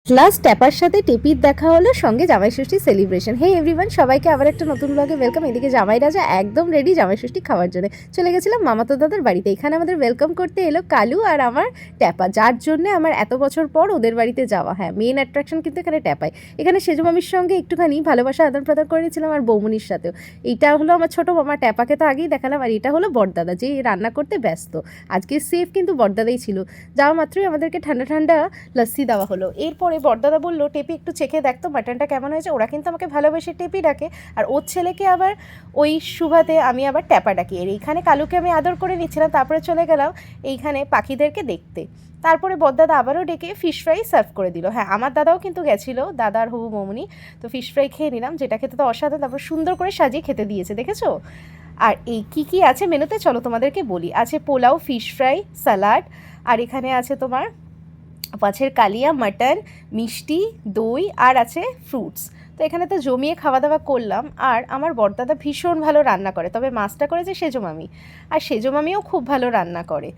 Last ট্যাপার সাথে টেপির দেখা হলো, সঙ্গে জামাই ষষ্ঠী সেলিব্রেশন। হে এভরিওয়ান, সবাইকে আবার একটা নতুন ব্লগে ওয়েলকাম। এদিকে জামাই রাজা একদম রেডি জামাই ষষ্ঠী খাওয়ার জন্য। চলে গেছিলাম মামাতো দাদার বাড়িতে। এখানে আমাদের ওয়েলকাম করতে এলো কালু আর আমার ট্যাপা, যার জন্য আমার এত বছর পর ওদের বাড়িতে যাওয়া। হ্যাঁ, মেন অ্যাট্রাকশন কিন্তু এখানে ট্যাপাই। এখানে সেজো মামির সঙ্গে একটুখানি ভালোবাসা আদান প্রদান করে নিয়েছিলাম, আর বৌমনির সাথেও। এইটা হলো আমার ছোটো মামা, ট্যাপাকে তো আগেই দেখালাম, আর এটা হলো বড়দাদা, যে রান্না করতে ব্যস্ত। আজকে সেফ কিন্তু বড়দাদাই ছিল। যাওয়া মাত্রই আমাদেরকে ঠান্ডা ঠান্ডা লস্যি দেওয়া হলো। এরপরে বড়দাদা বললো, টেপি একটু চেখে দেখতো মাটনটা কেমন হয়েছে। ওরা কিন্তু আমাকে ভালোবেসে টেপি ডাকে, আর ওর ছেলেকে আবার ওই সুভাতে আমি আবার ট্যাপা ডাকি। আর এইখানে কালুকে আমি আদর করে নিচ্ছিলাম, তারপরে চলে গেলাম এইখানে পাখিদেরকে দেখতে। তারপরে বড়দাদা আবারও ডেকে ফিশ ফ্রাই সার্ভ করে দিল। হ্যাঁ, আমার দাদাও কিন্তু গেছিলো, দাদার হবু মৌমনি। তো ফিশ ফ্রাই খেয়ে নিলাম, যেটা খেতে তো অসাধারণ। তারপর সুন্দর করে সাজিয়ে খেতে দিয়েছে, দেখেছো? আর এই কী আছে মেনুতে চলো তোমাদেরকে বলি। আছে পোলাও, ফিশ ফ্রাই, স্যালাড, আর এখানে আছে তোমার মাছের কালিয়া, মাটন, মিষ্টি, দই, আর আছে ফ্রুটস। তো এখানে তো জমিয়ে খাওয়া দাওয়া করলাম। আর আমার বড়দাদা ভীষণ ভালো রান্না করে, তবে মাছটা করেছে সেজো মামি, আর সেজো মামিও খুব ভালো রান্না করে।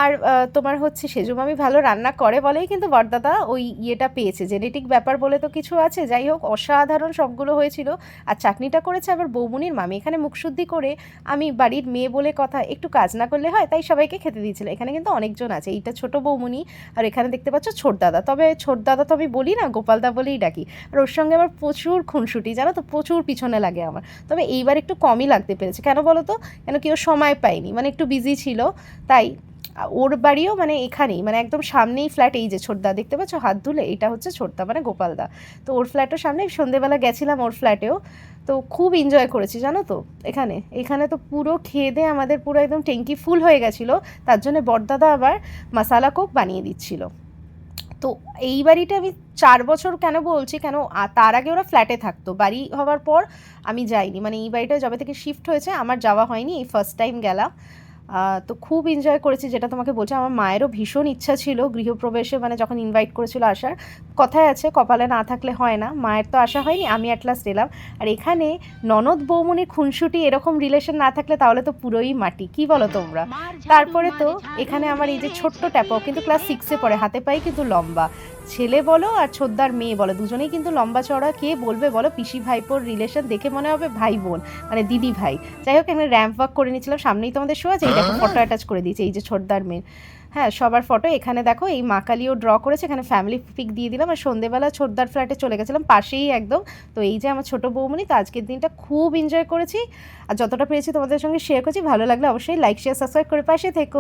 আর তোমার হচ্ছে সেজো মামি ভালো রান্না করে বলেই কিন্তু বড়দাদা ওই ইয়েটা পেয়েছে, জেনেটিক ব্যাপার বলে তো কিছু আছে। যাই হোক, অসাধারণ সবগুলো হয়েছিল। আর চাটনিটা করেছে আবার বৌমনির মামি। এখানে মুখশুদ্ধি করে আমি বাড়ির মেয়ে বলে কথা, একটু কাজ না করলে হয়, তাই সবাইকে খেতে দিয়েছিল। এখানে কিন্তু অনেকজন আছে, এইটা ছোট বৌমনি, আর এখানে দেখতে পাচ্ছ ছোটদাদা। তবে ছোটদাদা তো আমি বলি না, গোপালদা বলেই ডাকি। আর ওর সঙ্গে আমার প্রচুর খুনসুটি, জানো তো, প্রচুর পিছনে লাগে আমার। তবে এইবার একটু কমই লাগতে পেরেছে। কেন বলো তো? কেন কেউ সময় পায়নি, মানে একটু বিজি ছিল তাই। ওর বাড়িও মানে এখানেই, মানে একদম সামনেই ফ্ল্যাট। এই যে ছোটদা দেখতে পাচ্ছ হাত ধুলে, এটা হচ্ছে ছোটদা মানে গোপালদা। তো ওর ফ্ল্যাটের সামনে সন্ধেবেলা গেছিলাম ওর ফ্ল্যাটেও। তো খুব এনজয় করেছি জানো তো। এখানে তো পুরো খেয়ে দিয়ে আমাদের পুরো একদম ট্যাঙ্কি ফুল হয়ে গেছিলো। তার জন্য বড়দাদা আবার মশালা কোক বানিয়ে দিচ্ছিল। তো এই বাড়িটা আমি 4 বছর কেন বলছি, কেন তার আগে ওরা ফ্ল্যাটে থাকতো, বাড়ি হওয়ার পর আমি যাইনি। মানে এই বাড়িটা যবে থেকে শিফট হয়েছে আমার যাওয়া হয়নি, এই ফার্স্ট টাইম গেলাম। তো খুব এনজয় করেছি, যেটা তোমাকে বলছি। আমার মায়েরও ভীষণ ইচ্ছা ছিল গৃহপ্রবেশে, মানে যখন ইনভাইট করেছিল আসার। কথায় আছে কপালে না থাকলে হয় না, মায়ের তো আসা হয়নি, আমি অ্যাট লাস্ট এলাম। আর এখানে ননদ বৌমনি খুনসুটি এরকম রিলেশন না থাকলে তাহলে তো পুরোই মাটি, কি বলো তোমরা? তারপরে তো এখানে আমার এই যে ছোট্ট ট্যাপাও কিন্তু ক্লাস 6-এ পড়ে, হাতে পায়ে কিন্তু লম্বা। ছেলে বলো আর ছোটদার মেয়ে বলো, দুজনেই কিন্তু লম্বা চড়া। কে বলবে বলো? পিসি ভাইপোর রিলেশন দেখে মনে হবে ভাই বোন, মানে দিদি ভাই। যাই হোক, এখানে র্যাম্প ওয়াক করে নিচ্ছিলাম, সামনেই তোমাদের শো আছে। এইটা ফটো অ্যাটাচ করে দিয়েছে, এই যে ছোটদার মেয়ে। হ্যাঁ, সবার ফটো এখানে দেখো। এই মা কালীও ড্র করেছে, এখানে ফ্যামিলি পিক দিয়ে দিলাম। আর সন্ধেবেলা ছোটদার ফ্ল্যাটে চলে গেছিলাম, পাশেই একদম। তো এই যে আমার ছোটো বৌমনি। তো আজকের দিনটা খুব এনজয় করেছি, আর যতটা পেরেছি তোমাদের সঙ্গে শেয়ার করছি। ভালো লাগলে অবশ্যই লাইক, শেয়ার, সাবস্ক্রাইব করে পাশে থেকো।